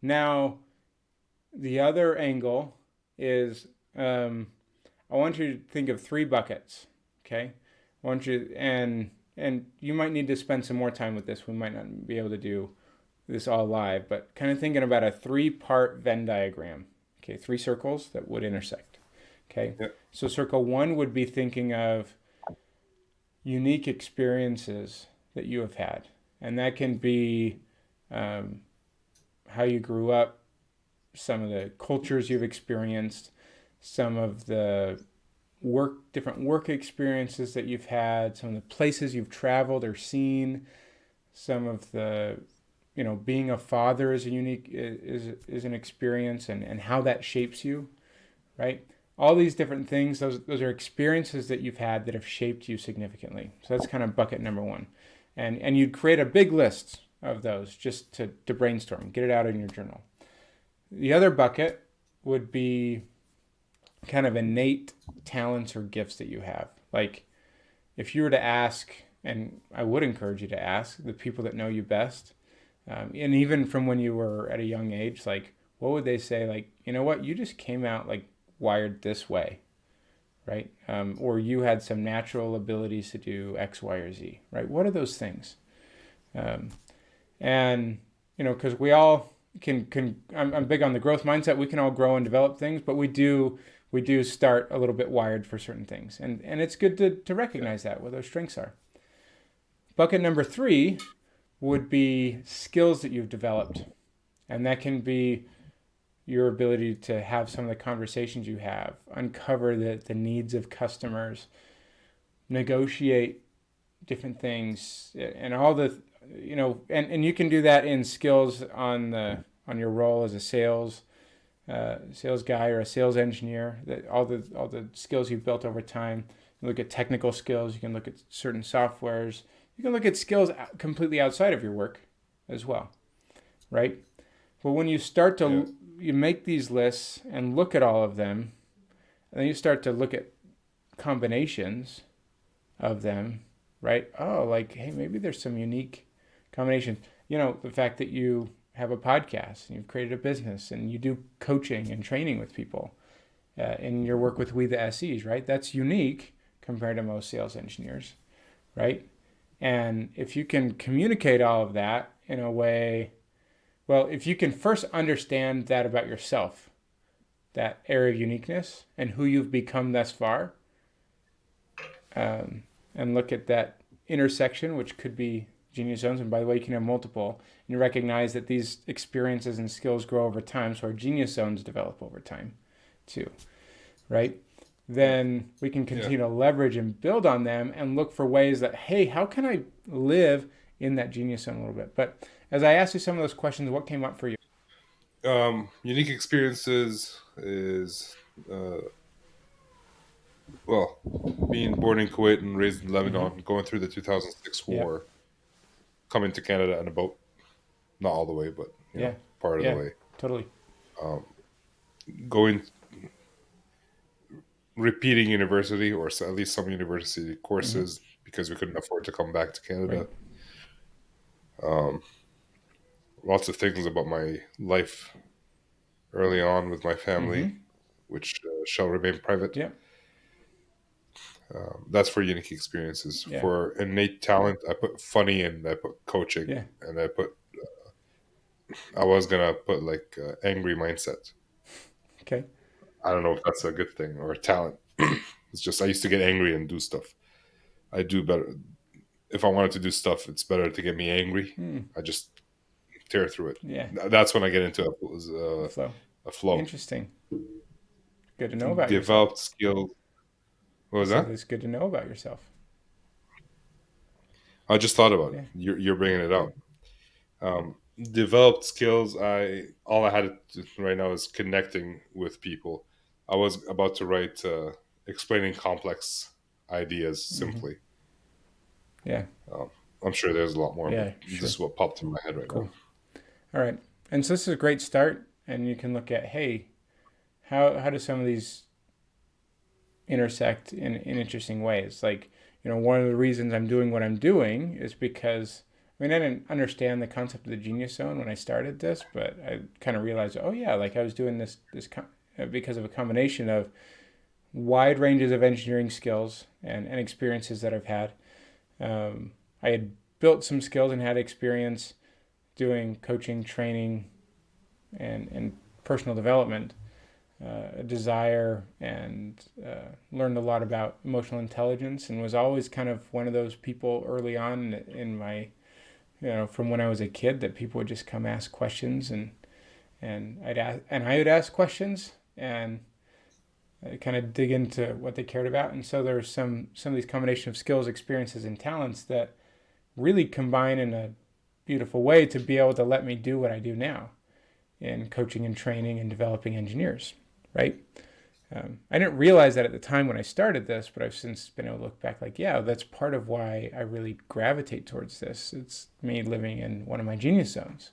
Now, the other angle is I want you to think of three buckets. Okay, I want you and you might need to spend some more time with this. We might not be able to do this all live, but kind of thinking about a three-part Venn diagram. Okay, three circles that would intersect. Okay, Yeah. so circle one would be thinking of unique experiences that you have had, and that can be um, how you grew up, some of the cultures you've experienced, some of the different work experiences that you've had, some of the places you've traveled or seen, some of the being a father is a unique is an experience, and how that shapes you, right? All these different things, those are experiences that you've had that have shaped you significantly. So that's kind of bucket number one. And you'd create a big list of those just to brainstorm, get it out in your journal. The other bucket would be kind of innate talents or gifts that you have. Like if you were to ask, and I would encourage you to ask the people that know you best, and even from when you were at a young age, like what would they say? Like, you know what, you just came out like wired this way, right? Or you had some natural abilities to do X, Y, or Z, right? What are those things? Um, and because we all can I'm big on the growth mindset. We can all grow and develop things, but we do start a little bit wired for certain things, and it's good to Yeah. recognize that what those strengths are. Bucket number three would be skills that you've developed, and that can be your ability to have some of the conversations you have, uncover the needs of customers, negotiate different things, and all the and you can do that in skills on your role as a sales guy or a sales engineer. That all the skills you've built over time. You look at technical skills. You can look at certain softwares. You can look at skills completely outside of your work as well, right? But when you start Yeah. to you make these lists and look at all of them, and then you start to look at combinations of them, right? Oh, like, hey, maybe there's some unique combinations. The fact that you have a podcast and you've created a business and you do coaching and training with people in your work with We the SEs, right? That's unique compared to most sales engineers, right? And if you can communicate all of that in a way, well, if you can first understand that about yourself, that area of uniqueness and who you've become thus far, um, and look at that intersection, which could be genius zones. And by the way, you can have multiple. And you recognize that these experiences and skills grow over time, so our genius zones develop over time too, right? Yeah. Then we can Yeah. continue to leverage and build on them and look for ways that, hey, how can I live in that genius zone a little bit? But as I asked you some of those questions, what came up for you? Unique experiences is uh, well, being born in Kuwait and raised in Mm-hmm. Lebanon, going through the 2006 Yeah. war, coming to Canada on a boat, not all the way, but Yeah. part of the Yeah. way. Totally. Um, going repeating university or at least some university Mm-hmm. courses because we couldn't afford to come back to Right. Canada. Um, Lots of things about my life early on with my family, Mm-hmm. which shall remain private. Yeah. That's for unique experiences. Yeah. For innate talent, I put funny and I put coaching Yeah. and I was gonna put like angry mindset. Okay. I don't know if that's a good thing or a talent. It's just I used to get angry and do stuff. I do better if I wanted to do stuff. It's better to get me angry. Hmm. I just tear through it. Yeah. That's when I get into The flow. a flow. Interesting. Good to know about yourself. Developed skills. What I was said that? it's good to know about yourself. I just thought about it. Yeah. You're bringing it Good. out. Developed skills. I all I had to, right now is connecting with people. I was about to write explaining complex ideas Mm-hmm. simply. Yeah. Um, I'm sure there's a lot more, but Yeah. this Sure. is what popped in my head right now. Cool. All right. And so this is a great start, and you can look at, hey, how do some of these intersect in interesting ways? Like, one of the reasons I'm doing what I'm doing is because I mean, I didn't understand the concept of the genius zone when I started this, but I kind of realized, oh yeah, like I was doing because of a combination of wide ranges of engineering skills and experiences that I've had. I had built some skills and had experience doing coaching, training, and personal development, a desire, and learned a lot about emotional intelligence, and was always kind of one of those people early on in my, from when I was a kid, that people would just come ask questions, and I would ask questions, and kind of dig into what they cared about. And so there's some of these combination of skills, experiences, and talents that really combine in a beautiful way to be able to let me do what I do now in coaching and training and developing engineers, right? I didn't realize that at the time when I started this, but I've since been able to look back like, yeah, that's part of why I really gravitate towards this. It's me living in one of my genius zones,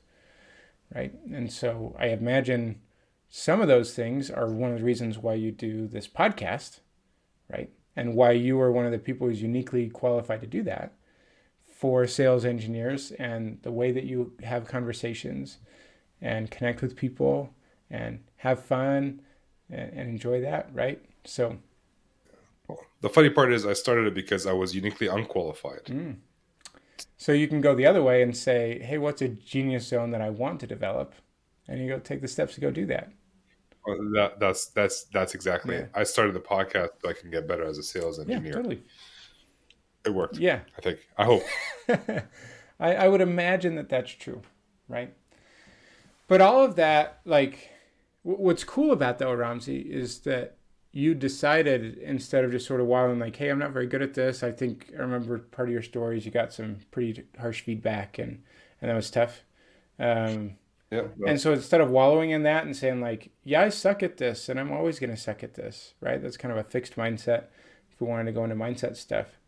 right? And so I imagine some of those things are one of the reasons why you do this podcast, right? And why you are one of the people who's uniquely qualified to do that for sales engineers, and the way that you have conversations and connect with people and have fun and enjoy that, right? So, The funny part is, I started it because I was uniquely unqualified. so you can go the other way and say, hey, what's a genius zone that I want to develop? And you go take the steps to go do that. That's exactly Yeah. it. I started the podcast so I can get better as a sales Yeah, engineer. totally. It worked. Yeah. I think. I hope. I would imagine that that's true, right? But all of that, like, what's cool about that, Ramsey, is that you decided, instead of just sort of wilding like, hey, I'm not very good at this. I think I remember part of your stories, you got some pretty harsh feedback, and that was tough. Um, Yeah. and so instead of wallowing in that and saying like, yeah, I suck at this and I'm always going to suck at this, right? That's kind of a fixed mindset if we wanted to go into mindset stuff.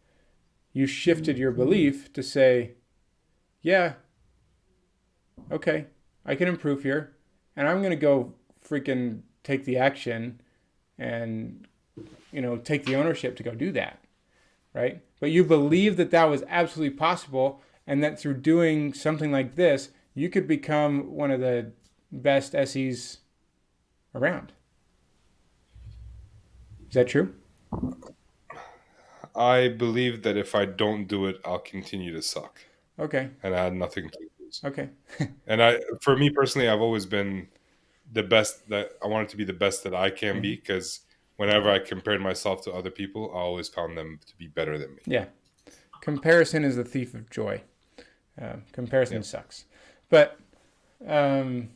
You shifted your belief to say, yeah, okay, I can improve here, and I'm going to go freaking take the action and, take the ownership to go do that, right? But you believe that that was absolutely possible, and that through doing something like this, you could become one of the best SEs around. Is that true? I believe that if I don't do it, I'll continue to suck, Okay. and I had nothing to lose. Okay. And for me personally, I've always been the best that I wanted to be the best that I can Mm-hmm. be, because whenever I compared myself to other people, I always found them to be better than me. Yeah. Comparison is the thief of joy. Yeah. Comparison sucks. But um,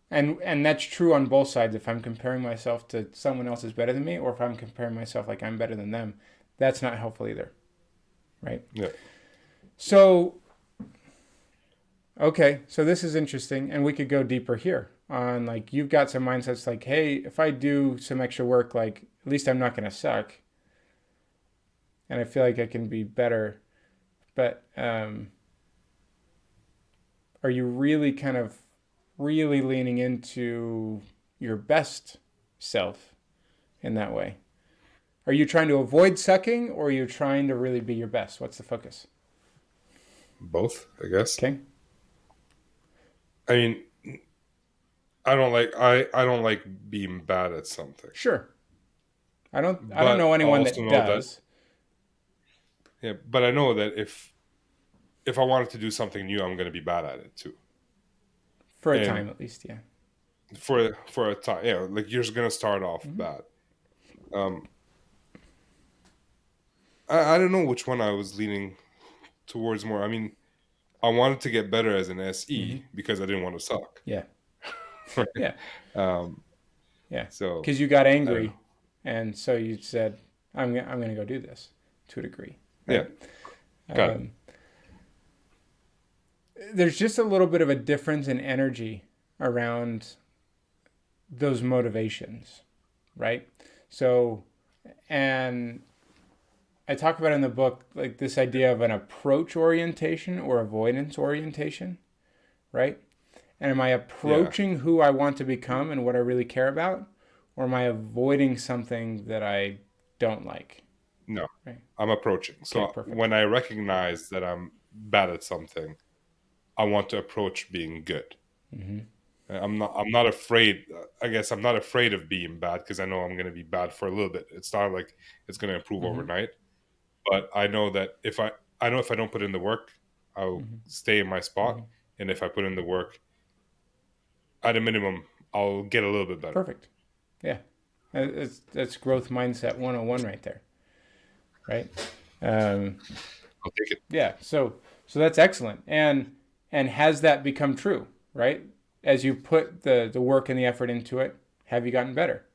and that's true on both sides. If I'm comparing myself to someone else is better than me, or if I'm comparing myself like I'm better than them, that's not helpful either, right? Yeah. So, okay, so this is interesting, and we could go deeper here on, like, you've got some mindsets like, hey, if I do some extra work, like, at least I'm not going to suck, and I feel like I can be better. But are you really kind of really leaning into your best self in that way? Are you trying to avoid sucking, or are you trying to really be your best? What's the focus? Both, I guess. Okay. I mean, I don't like being bad at something. Sure. I don't know But I anyone also that know that, does. yeah, but I know that if I wanted to do something new, I'm going to be bad at it too. For a And time at least, yeah. for a time, yeah, like you're just going to start off Mm-hmm. bad. Um, I don't know which one I was leaning towards more. I mean, I wanted to get better as an Mm-hmm. SE because I didn't want to suck. Yeah. Yeah. um, Yeah. so Because you got I don't angry, know. and so you said, I'm gonna go do this to a degree, Yeah, right? got it. Um, there's just a little bit of a difference in energy around those motivations, right? So, and I talk about in the book, like, this idea of an approach orientation or avoidance orientation, right? And am I Yeah, approaching who I want to become and what I really care about? Or am I avoiding something that I don't like? no, Right. I'm approaching. Okay, So perfect. when I recognize that I'm bad at something, I want to approach being good. Mm-hmm. I'm not afraid. I guess I'm not afraid of being bad because I know I'm going to be bad for a little bit. It's not like it's going to improve Mm-hmm. overnight, but I know that I know if I don't put in the work, I'll Mm-hmm. stay in my spot, Mm-hmm. and if I put in the work, at a minimum, I'll get a little bit better. Perfect. Yeah. That's growth mindset 101 right there. Right. Um, I'll take it. yeah. So that's excellent. And has that become true? Right. As you put the work and the effort into it, have you gotten better?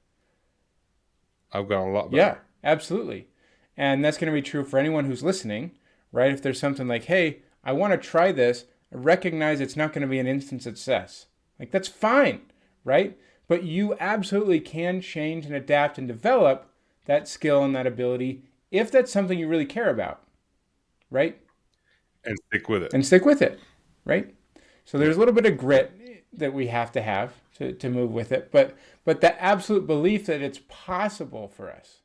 I've gotten a lot Yeah, better. absolutely. And that's going to be true for anyone who's listening, right? If there's something like, hey, I want to try this, I recognize it's not going to be an instant success. Like, that's fine, right? But you absolutely can change and adapt and develop that skill and that ability if that's something you really care about, right? And stick with it. And stick with it, right? So Yeah. there's a little bit of grit that we have to have to move with it, but the absolute belief that it's possible for us